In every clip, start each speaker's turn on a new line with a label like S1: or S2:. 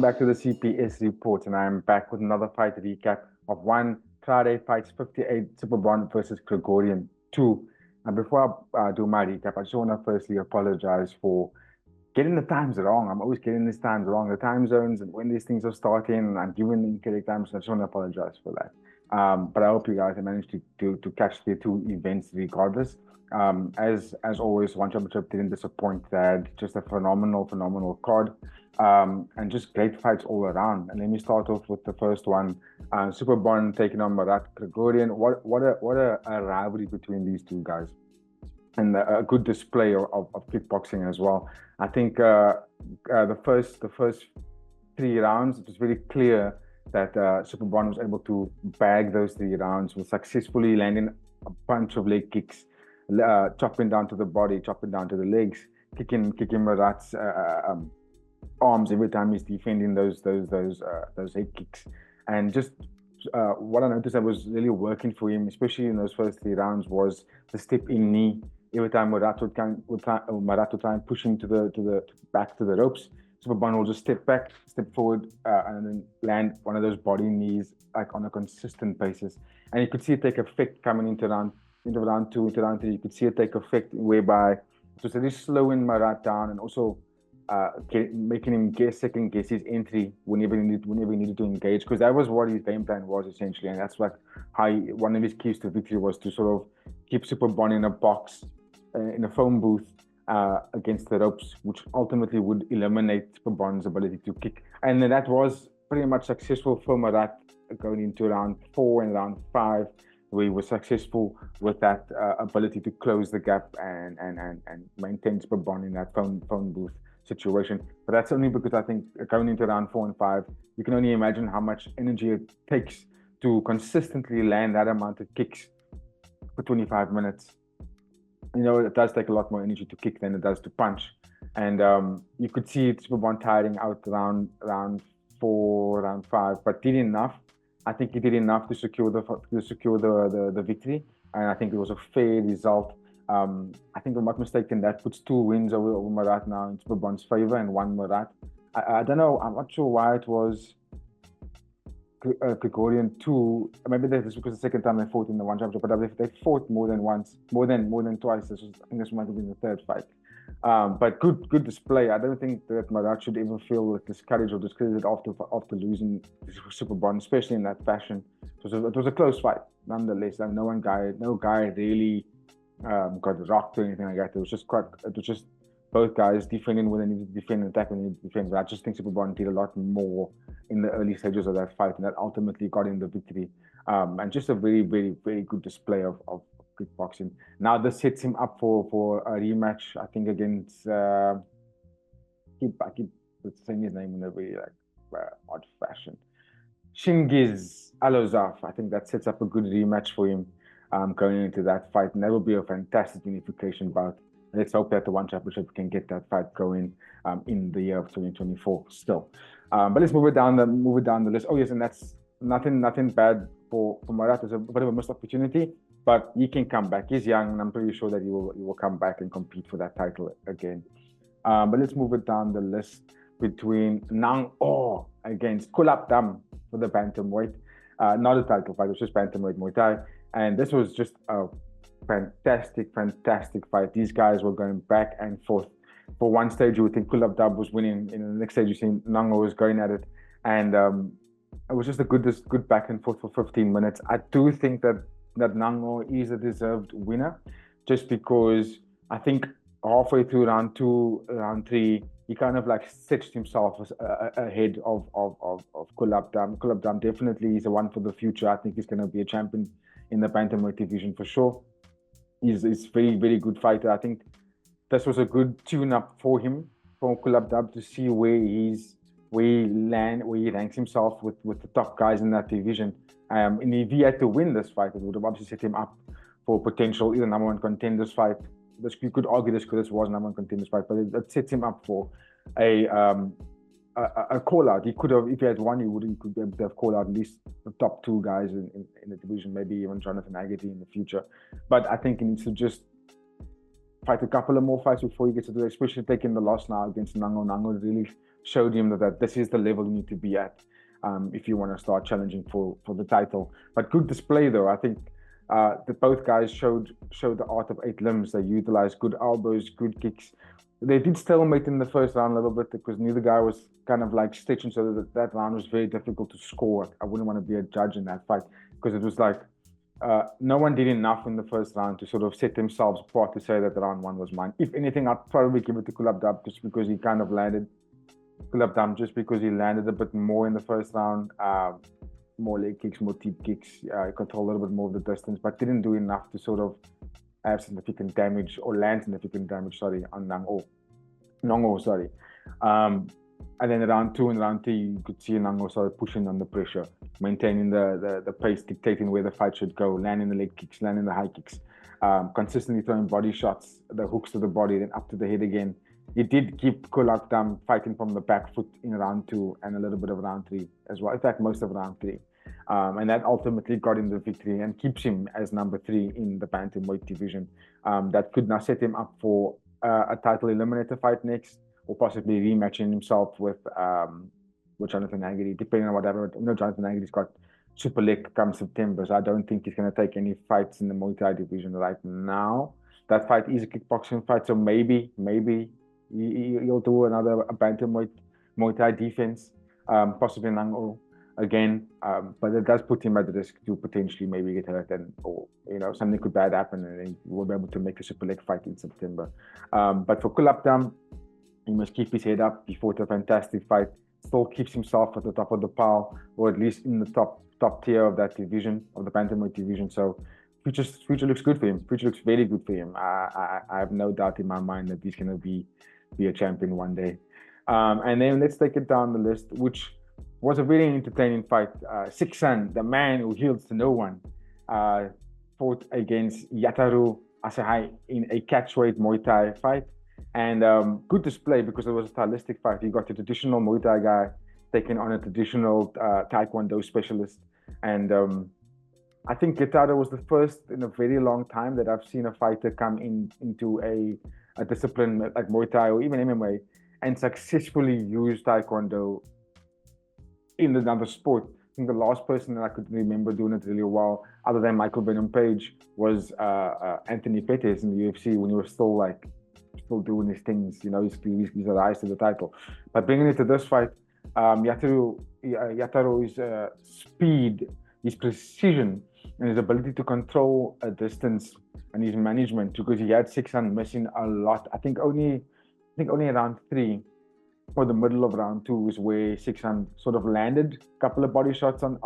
S1: back to the CPS report, and I'm back with another fight recap of one Friday Fights 58 Superbon versus Grigorian 2. And before I do my recap, I just want to firstly apologize for getting the times wrong. I'm always getting these times wrong, the time zones and when these things are starting. I'm giving the incorrect times, so I just want to apologize for that. But I hope you guys have managed to catch the two events regardless. As always, One Championship didn't disappoint. They had just a phenomenal card. And just great fights all around. And let me start off with the first one. Superbon taking on Marat Grigorian. What a rivalry between these two guys. And a good display of kickboxing as well. I think the first three rounds, it was very clear that Superbon was able to bag those 3 rounds with successfully landing a bunch of leg kicks, chopping down to the body, chopping down to the legs, kicking Marat's arms every time he's defending those head kicks. And just what I noticed that was really working for him, especially in those first 3 rounds, was the step in knee. Every time Marat would try and push him to the back to the ropes, Superbon will just step back, step forward, and then land one of those body knees like on a consistent basis. And you could see it take effect coming into round 2, into round 3. You could see it take effect whereby it was really slowing Marat down and also making him second guess his entry whenever he needed to engage, because that was what his game plan was essentially, and that's like how one of his keys to victory was to sort of keep Superbon in a box, in a phone booth against the ropes, which ultimately would eliminate Superbon's ability to kick. And then that was pretty much successful for Marat going into round 4 and round 5. We were successful with that ability to close the gap and maintain Superbon in that phone booth situation. But that's only because I think going into round 4 and 5, you can only imagine how much energy it takes to consistently land that amount of kicks for 25 minutes. You know, it does take a lot more energy to kick than it does to punch. And you could see Superbon tiring out round 4, round 5, but did enough. I think he did enough to secure the victory, and I think it was a fair result. I think, if I'm not mistaken, that puts 2 wins over Marat now in Superbon's favor and 1 Marat. I don't know. I'm not sure why it was Grigorian 2. Maybe this was because the second time they fought in the One Championship, but they fought more than once, more than twice. I think this might have been the 3rd fight. But good display. I don't think that Marat should ever feel discouraged or discredited after losing Superbon, especially in that fashion. It was a close fight, nonetheless. No guy really got rocked or anything like that. It was just both guys defending when they needed to defend and attack when they needed to defend. But I just think Superbon did a lot more in the early stages of that fight, and that ultimately got him the victory. And just a very, very, very good display of kickboxing. Now this sets him up for a rematch, I think, against I keep saying his name in a very odd fashion. Shingiz Alozov. I think that sets up a good rematch for him going into that fight, and that will be a fantastic unification bout. Let's hope that the One Championship can get that fight going in the year of 2024 still. But let's move it down the list. Oh yes, and that's nothing bad for Marat. It's a bit of a missed opportunity, but he can come back. He's young, and I'm pretty sure that he will come back and compete for that title again. But let's move it down the list between Nong-O against Kulabdam for the bantamweight. Not a title fight, it was just bantamweight Muay Thai. And this was just a fantastic fight. These guys were going back and forth. For one stage, you would think Kulabdam was winning. In the next stage, you see Nong-O was going at it. And it was just a good back and forth for 15 minutes. I do think that Nong-O is a deserved winner, just because I think halfway through round 2, round 3, he kind of like stitched himself ahead of Kulabdam. Kulabdam definitely is the one for the future. I think he's going to be a champion in the bantamweight division for sure. He's a very, very good fighter. I think this was a good tune-up for him, for Kulabdam, to see where he ranks himself with the top guys in that division. And if he had to win this fight, it would have obviously set him up for potential either number 1 contenders fight. You could argue this because this was number 1 contenders fight, but it sets him up for a call out. He could have, if he had won, he could be able to have called out at least the top 2 guys in the division, maybe even Jonathan Haggerty in the future. But I think he needs to just fight a couple of more fights before he gets to do it, especially taking the loss now against Nong-O. Nong-O really showed him that this is the level you need to be at if you want to start challenging for the title. But good display though. I think both guys showed the art of 8 limbs. They utilized good elbows, good kicks. They did stalemate in the first round a little bit because neither guy was kind of like stitching, so that round was very difficult to score. I wouldn't want to be a judge in that fight because it was like no one did enough in the first round to sort of set themselves apart to say that round one was mine. If anything, I'd probably give it to Kulabdam just because he kind of landed. Kulabdam just because he landed a bit more in the first round. More leg kicks, more teep kicks, control a little bit more of the distance, but didn't do enough to sort of have significant damage or land significant damage, on Nong-O, sorry. And then round 2 and round 3, you could see Nong-O started pushing under pressure, maintaining the pace, dictating where the fight should go, landing the leg kicks, landing the high kicks, consistently throwing body shots, the hooks to the body, then up to the head again. He did keep Kulabdam fighting from the back foot in round 2 and a little bit of round 3 as well. In fact, most of round 3. And that ultimately got him the victory and keeps him as number 3 in the bantamweight division. That could now set him up for a title eliminator fight next, or possibly rematching himself with Jonathan Haggerty, depending on whatever. Jonathan Haggerty's got Super Leg come September, so I don't think he's going to take any fights in the Muay Thai division right now. That fight is a kickboxing fight, so maybe he'll do another bantamweight Muay Thai defense, possibly Nong-O again, but it does put him at risk to potentially maybe get hurt or something could bad happen and then he will be able to make a Super Leg fight in September. But for Kulabdam, he must keep his head up. He fought a fantastic fight, still keeps himself at the top of the pile, or at least in the top tier of that division, of the bantamweight division. So future looks good for him. Future looks very good for him. I have no doubt in my mind that he's going to be a champion one day. And then let's take it down the list, which was a very entertaining fight. Seksan, the man who yields to no one, fought against Yaturo Asahi in a catchweight Muay Thai fight. And good display because it was a stylistic fight. You got a traditional Muay Thai guy taking on a traditional Taekwondo specialist. And I think Yaturo was the first in a very long time that I've seen a fighter come into a discipline like Muay Thai or even MMA and successfully use Taekwondo in another sport. I think the last person that I could remember doing it really well, other than Michael Venom Page, was Anthony Pettis in the UFC when he was still doing his things. He's a rise to the title. But bringing it to this fight, Yaturo's speed, his precision, and his ability to control a distance and his management, because he had Seksan missing a lot. I think only around 3 or the middle of round 2 is where Seksan sort of landed a couple of body shots on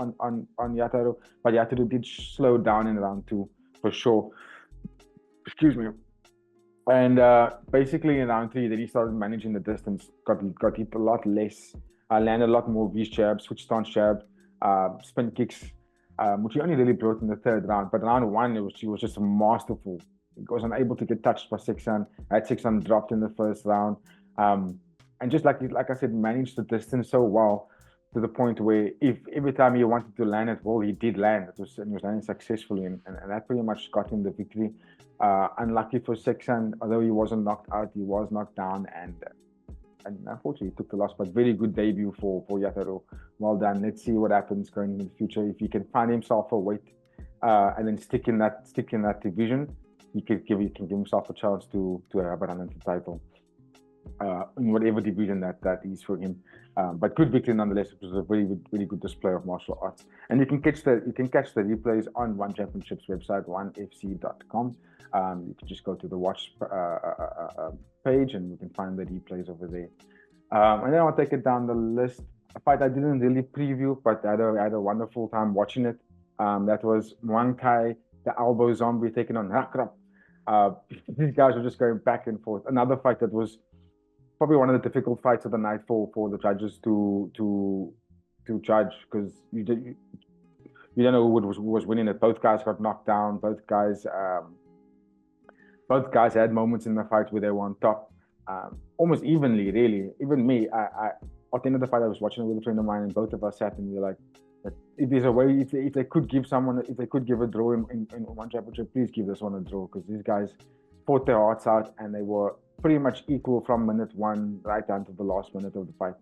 S1: Yaturo, but Yaturo did slow down in round 2 for sure. Excuse me. And basically in round 3, that he started managing the distance, got hit a lot less, landed a lot more V jabs, switch stance jab, spin kicks, which he only really brought in the 3rd round. But round 1, he was just masterful. He was unable to get touched by Seksan. Had Seksan dropped in the 1st round. And just like I said, managed the distance so well to the point where if every time he wanted to land it well, he did land. He was landing successfully, and that pretty much got him the victory. Unlucky for Seksan, although he wasn't knocked out, he was knocked down, and unfortunately he took the loss. But very good debut for Yaturo. Well done. Let's see what happens going in the future. If he can find himself a weight and then stick in that division, he can give himself a chance to have a run into the title. In whatever division that is for him, but good victory nonetheless. It was a very good display of martial arts, and you can catch the replays on One Championship's website, onefc.com. You can just go to the watch page, and you can find the replays over there. And then I'll take it down the list. A fight I didn't really preview, but I had a wonderful time watching it. That was Muangthai, the elbow zombie, taking on Nakrob. These guys were just going back and forth. Another fight that was probably one of the difficult fights of the night for the judges to judge, because you don't know who was winning it. Both guys got knocked down. Both guys had moments in the fight where they were on top, almost evenly, really. Even me, I at the end of the fight, I was watching it with a friend of mine, and both of us sat and we were like, if there's a way, if they could give a draw in one championship, please give this one a draw, because these guys fought their hearts out and they were pretty much equal from minute 1 right down to the last minute of the fight,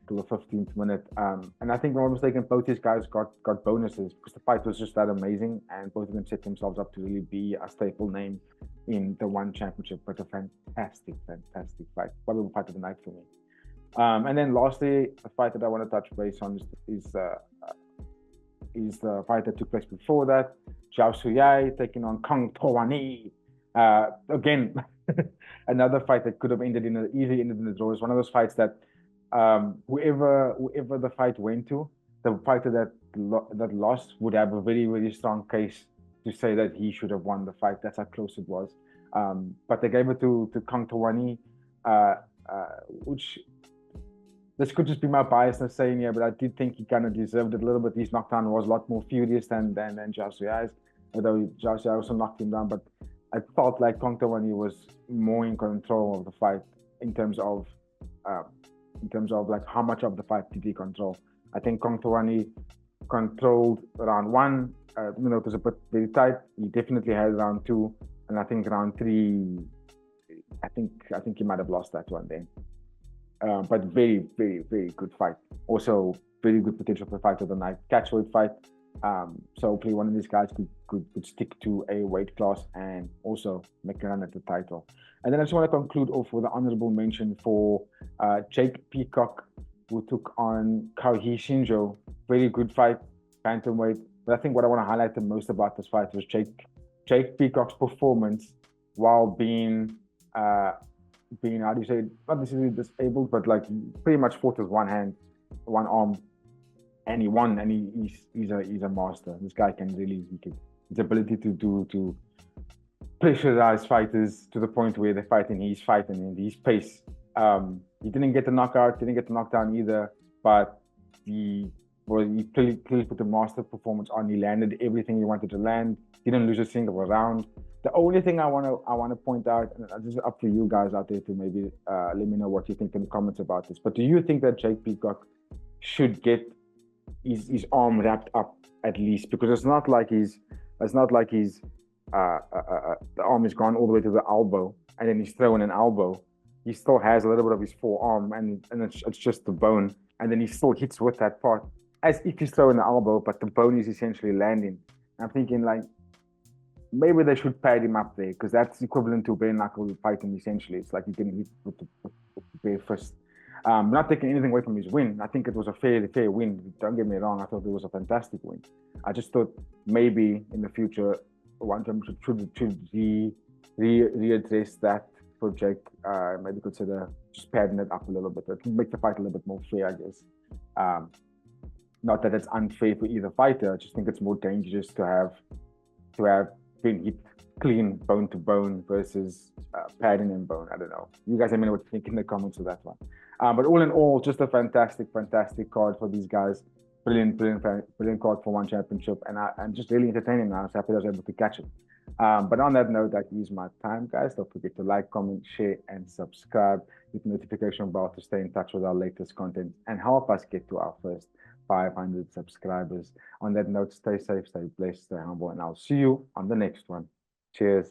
S1: to the 15th minute. And I think, if I'm not mistaken, both these guys got bonuses because the fight was just that amazing, and both of them set themselves up to really be a staple name in the one championship. But a fantastic fight, probably the fight of the night for me. And then lastly, a fight that I want to touch base on is the fight that took place before that. Jaosuayai taking on Kongthoranee. Again, another fight that could have easily ended in the draw. It's one of those fights that whoever the fight went to, the fighter that lost would have a very, very strong case to say that he should have won the fight. That's how close it was. But they gave it to Kongthoranee, which this could just be my biasness saying here, but I did think he kind of deserved it a little bit. His knockdown was a lot more furious than Jaosuayai's, although Jaosuayai also knocked him down. But I felt like Kongthoranee was more in control of the fight in terms of like how much of the fight did he control. I think Kongthoranee controlled round 1. It was a bit very tight. He definitely had round 2, and I think round 3. I think he might have lost that one then. But very, very, very good fight. Also, very good potential for fight of the night. Catchweight fight. So hopefully one of these guys could stick to a weight class and also make a run at the title. And then I just want to conclude off with an honorable mention for Jake Peacock, who took on Kohei Shinjo. Very good fight, bantamweight. But I think what I want to highlight the most about this fight was Jake Peacock's performance while being how do you say, not necessarily disabled, but like pretty much fought with one hand, one arm, and he won. And he's a master. This guy can really, his ability to pressurize fighters to the point where they're fighting, he's fighting in his pace. He didn't get the knockout, didn't get the knockdown either, but he clearly put a master performance on. He landed everything he wanted to land. Didn't lose a single round. The only thing I want to point out, and this is up to you guys out there to maybe let me know what you think in the comments about this. But do you think that Jake Peacock should get his arm wrapped up at least? Because it's not like the arm is gone all the way to the elbow and then he's throwing an elbow. He still has a little bit of his forearm and it's just the bone, and then he still hits with that part as if he's throwing the elbow, but the bone is essentially landing. I'm thinking like, maybe they should pad him up there, because that's equivalent to bare knuckle fighting essentially. It's like you can hit with the bare fist. Not taking anything away from his win. I think it was a fair win. Don't get me wrong. I thought it was a fantastic win. I just thought maybe in the future, one time should readdress that for Jake. Maybe consider just padding it up a little bit. It would make the fight a little bit more fair, I guess. Not that it's unfair for either fighter. I just think it's more dangerous to have been hit clean bone to bone versus padding and bone. I don't know. You guys let me know what you think in the comments of that one. But all in all, just a fantastic card for these guys. Brilliant card for one championship, and just really entertaining. I was happy I was able to catch it. But on that note, that is my time, guys. Don't forget to like, comment, share, and subscribe. Hit the notification bell to stay in touch with our latest content and help us get to our first 500 subscribers. On that note, stay safe, stay blessed, stay humble, and I'll see you on the next one. Cheers.